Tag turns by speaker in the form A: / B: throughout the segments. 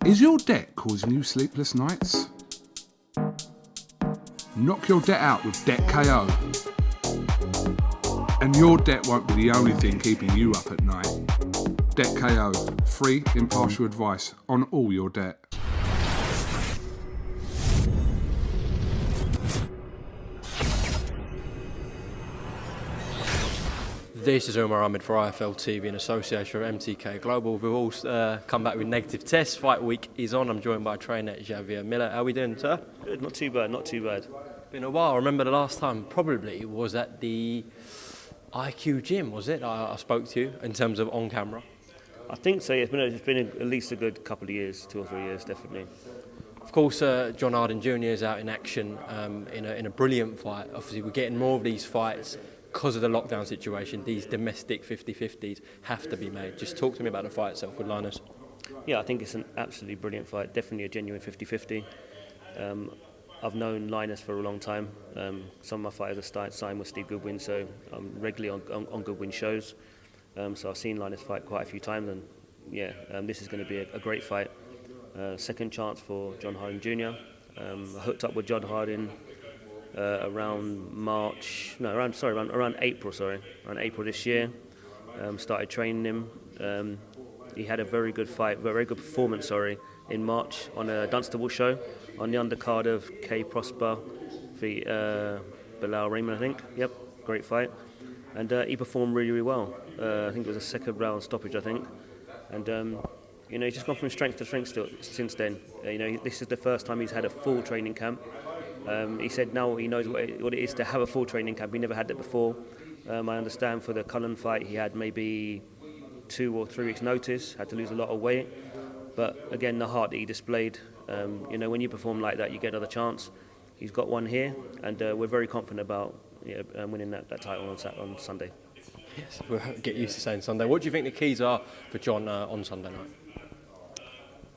A: Is your debt causing you sleepless nights? Knock your debt out with Debt KO. And your debt won't be the only thing keeping you up at night. Debt KO, free impartial advice on all your debt.
B: This is AHMED for IFL TV in association with MTK Global. We've all come back with negative tests. Fight week is on. I'm joined by trainer Javier. Miller, how are we doing, sir?
C: Good, not too bad, not too bad.
B: Been a while. I remember the last time probably was at the IQ gym, was it? I spoke to you in terms of on camera.
C: I think so. It's been at least a good couple of years, 2 or 3 years, definitely.
B: Of course, John Harden Jr. is out in action in a brilliant fight. Obviously, we're getting more of these fights because of the lockdown situation. These domestic 50-50s have to be made. Just talk to me about the fight itself with Linus.
C: Yeah, I think it's an absolutely brilliant fight. Definitely a genuine 50-50. I've known Linus for a long time. Some of my fighters are signed with Steve Goodwin, so I'm regularly on Goodwin shows. So I've seen Linus fight quite a few times, and yeah, this is going to be a great fight. Second chance for John Harden Jr. I hooked up with John Harden around April this year. Started training him. He had a very good fight, very good performance, in March on a Dunstable show on the undercard of K. Prosper v. Bilal Raymond, I think. Yep, great fight. And he performed really, really well. I think it was a second round stoppage, I think. And he's just gone from strength to strength since then. This is the first time he's had a full training camp. He said now he knows what it is to have a full training camp. He never had that before. I understand for the Cullen fight he had maybe 2 or 3 weeks notice, had to lose a lot of weight. But again, the heart that he displayed, when you perform like that, you get another chance. He's got one here, and we're very confident about winning that title on Sunday.
B: Yes, we'll get used to saying Sunday. What do you think the keys are for John on Sunday night?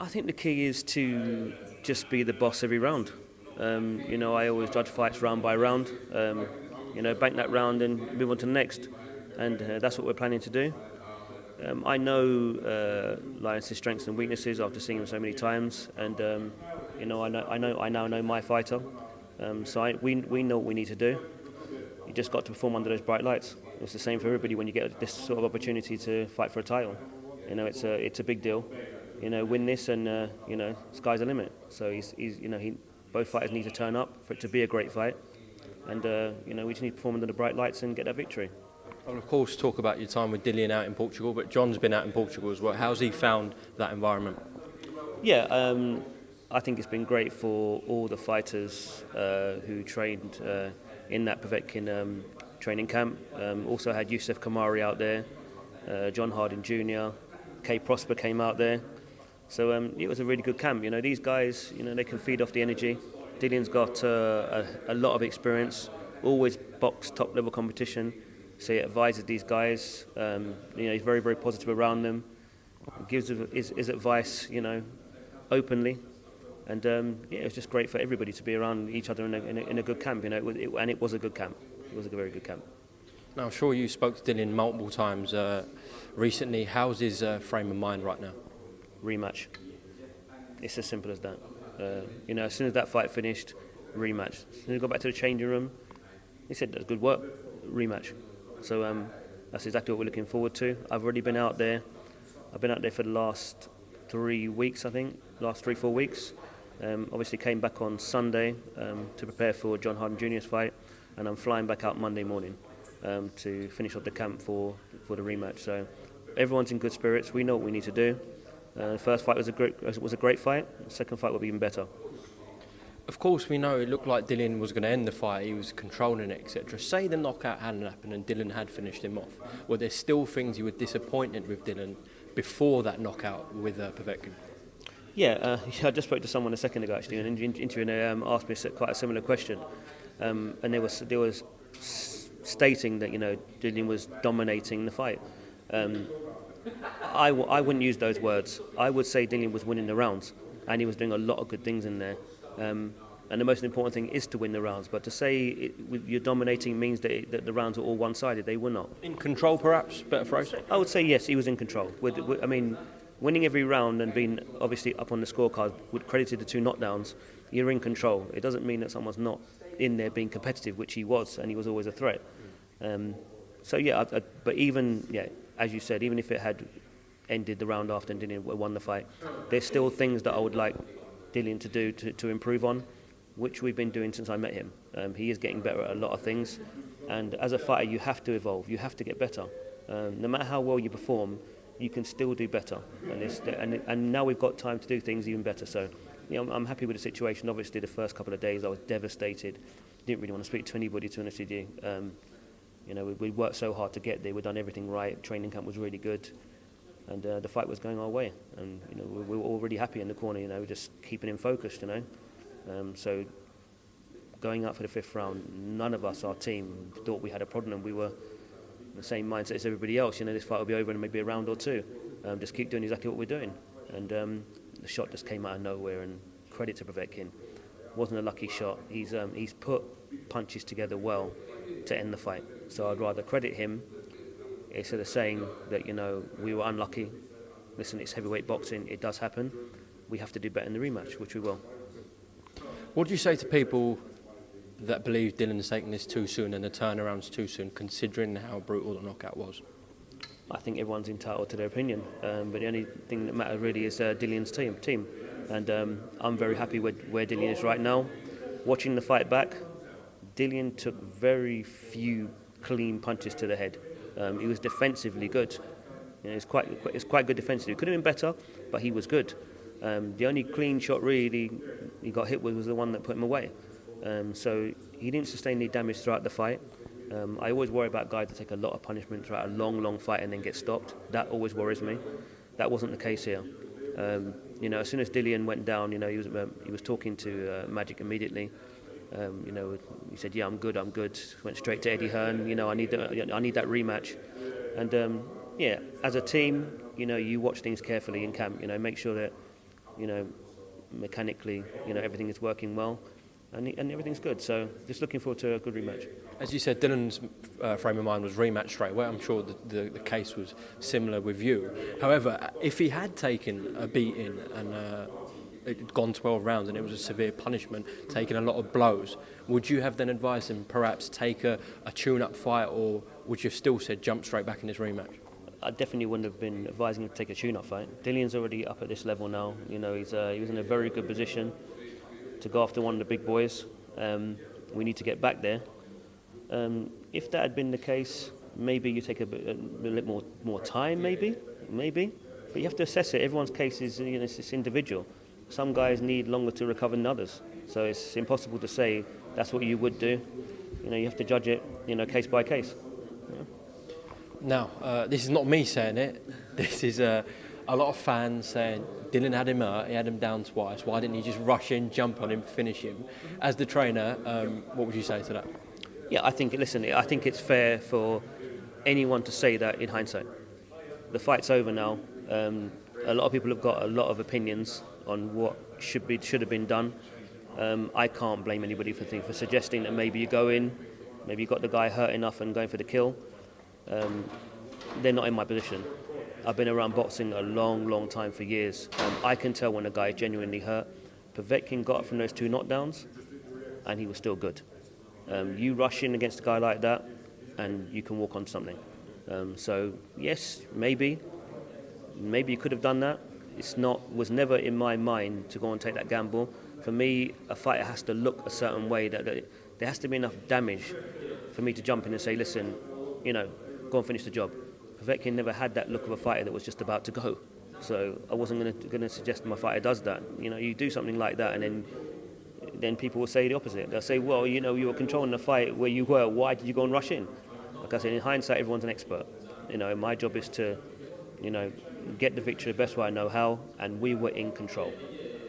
C: I think the key is to just be the boss every round. I always judge fights round by round. Bank that round and move on to the next. And that's what we're planning to do. I know Linus' strengths and weaknesses after seeing him so many times, and I now know my fighter. We know what we need to do. You just got to perform under those bright lights. It's the same for everybody when you get this sort of opportunity to fight for a title. It's a big deal. Win this, and sky's the limit. So both fighters need to turn up for it to be a great fight, and we just need to perform under the bright lights and get that victory.
B: Well, of course, talk about your time with Dillian out in Portugal, but John's been out in Portugal as well. How's he found that environment?
C: Yeah, I think it's been great for all the fighters who trained in that Povetkin training camp. Also had Youssef Kamari out there, John Harden Jr., K. Prosper came out there. So it was a really good camp. These guys, they can feed off the energy. Dillian's got a lot of experience, always boxed top level competition. So he advises these guys. He's very, very positive around them. Gives his advice, openly. And it was just great for everybody to be around each other in a good camp. And it was a good camp. It was a very good camp.
B: Now, I'm sure you spoke to Dillian multiple times recently. How's his frame of mind right now?
C: Rematch. It's as simple as that. As soon as that fight finished, rematch. As soon as he got back to the changing room, he said, "That's good work." Rematch. So that's exactly what we're looking forward to. I've already been out there. I've been out there for the last 3 weeks, I think. Last 3-4 weeks. Obviously came back on Sunday to prepare for John Harden Jr.'s fight, and I'm flying back out Monday morning to finish up the camp for the rematch. So everyone's in good spirits. We know what we need to do. The first fight was a great fight. The second fight will be even better.
B: Of course, we know it looked like Dillian was going to end the fight. He was controlling it, etc. Say the knockout hadn't happened and Dillian had finished him off. Were there still things you were disappointed with Dillian before that knockout with Povetkin?
C: Yeah, I just spoke to someone a second ago actually, and in interview, and they asked me quite a similar question, and they was stating that Dillian was dominating the fight. I wouldn't use those words. I would say Dillian was winning the rounds, and he was doing a lot of good things in there. And the most important thing is to win the rounds. But to say you're dominating means that the rounds are all one-sided. They were not.
B: In control, perhaps? Better phrase?
C: I would say yes, he was in control. winning every round and being obviously up on the scorecard, with credited the 2 knockdowns, you're in control. It doesn't mean that someone's not in there being competitive, which he was, and he was always a threat. But even, as you said, even if it had ended the round after and Dillian won the fight, there's still things that I would like Dillian to do to improve on, which we've been doing since I met him. He is getting better at a lot of things, and as a fighter you have to evolve, you have to get better. No matter how well you perform, you can still do better, and now we've got time to do things even better. So, I'm happy with the situation. Obviously, the first couple of days I was devastated. Didn't really want to speak to anybody, to be honest with you. We worked so hard to get there. We'd done everything right. Training camp was really good, and the fight was going our way. And we were already happy in the corner. Just keeping him focused. So going out for the 5th round, none of us, our team, thought we had a problem. We were the same mindset as everybody else. This fight will be over in maybe a round or 2. Just keep doing exactly what we're doing. And the shot just came out of nowhere. And credit to Povetkin. Wasn't a lucky shot. He's put punches together well to end the fight. So I'd rather credit him instead of saying that we were unlucky. Listen, it's heavyweight boxing. It does happen. We have to do better in the rematch, which we will.
B: What do you say to people that believe Dillian's taking this too soon and the turnaround's too soon, considering how brutal the knockout was?
C: I think everyone's entitled to their opinion, but the only thing that matters really is Dillian's team. And I'm very happy with where Dillian is right now. Watching the fight back, Dillian took very few clean punches to the head. He was defensively good. It's quite good defensively. Could have been better, but he was good. The only clean shot really he got hit with was the one that put him away. So he didn't sustain any damage throughout the fight. I always worry about guys that take a lot of punishment throughout a long fight and then get stopped. That always worries me. That wasn't the case here. As soon as Dillian went down, he was talking to Magic immediately. He said, "Yeah, I'm good." Went straight to Eddie Hearn. I need that rematch. And as a team, you watch things carefully in camp. Make sure that mechanically, everything is working well, and everything's good. So just looking forward to a good rematch.
B: As you said, Dillian's frame of mind was rematch straight away. I'm sure the case was similar with you. However, if he had taken a beating and it'd gone 12 rounds and it was a severe punishment, taking a lot of blows, would you have then advised him perhaps take a tune-up fight, or would you have still said jump straight back in this rematch?
C: I definitely wouldn't have been advising him to take a tune-up fight. Dillian's already up at this level now. He was in a very good position to go after one of the big boys. We need to get back there. If that had been the case, maybe you take a little more time, maybe. But you have to assess it. Everyone's case is it's individual. Some guys need longer to recover than others. So it's impossible to say that's what you would do. You have to judge it, case by case.
B: Now, this is not me saying it. This is a lot of fans saying Dillian had him hurt, he had him down twice. Why didn't he just rush in, jump on him, finish him? As the trainer, what would you say to that?
C: Yeah, I think it's fair for anyone to say that in hindsight. The fight's over now. A lot of people have got a lot of opinions on what should have been done. I can't blame anybody for suggesting that maybe you go in, maybe you got the guy hurt enough and going for the kill. They're not in my position. I've been around boxing a long time, for years. I can tell when a guy is genuinely hurt. Povetkin got up from those 2 knockdowns and he was still good. You rush in against a guy like that and you can walk on something. So yes, maybe you could have done that. Was never in my mind to go and take that gamble. For me, a fighter has to look a certain way, that there has to be enough damage for me to jump in and say, listen, go and finish the job. Povetkin never had that look of a fighter that was just about to go. So I wasn't going to suggest my fighter does that. You do something like that and then people will say the opposite. They'll say, well, you were controlling the fight where you were. Why did you go and rush in? Like I said, in hindsight, everyone's an expert. My job is to, get the victory the best way I know how, and we were in control.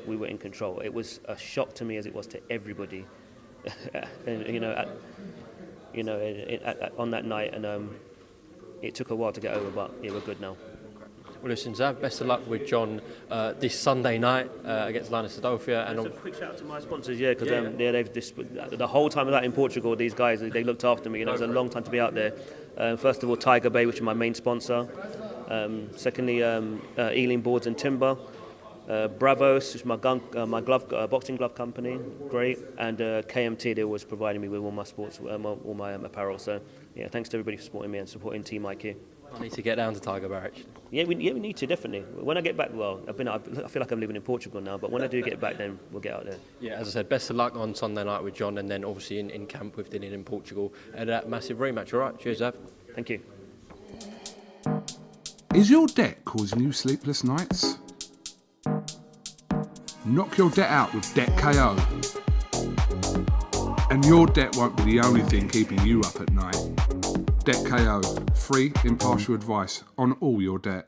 C: It was a shock to me as it was to everybody, on that night, and it took a while to get over, but we're good now.
B: Well, listen, Zav, best of luck with John this Sunday night against Linus Adolfia. And
C: a quick shout out to my sponsors, because the whole time I was out in Portugal, these guys, they looked after me. It was a long time to be out there. First of all, Tiger Bay, which is my main sponsor. Secondly, Ealing Boards and Timber. Bravos, which is my boxing glove company, great, and KMT, they was providing me with all my sports, all my apparel. So yeah, thanks to everybody for supporting me and supporting Team IQ.
B: I need to get down to Tiger Bar actually.
C: Yeah, we need to definitely. When I get back, well, I feel like I'm living in Portugal now, but when I do get back, then we'll get out there.
B: Yeah, as I said, best of luck on Sunday night with John, and then obviously in camp with Dillian in Portugal at that massive rematch. All right, cheers, Zav.
C: Thank you.
A: Is your debt causing you sleepless nights? Knock your debt out with Debt KO. And your debt won't be the only thing keeping you up at night. Debt KO, free impartial advice on all your debt.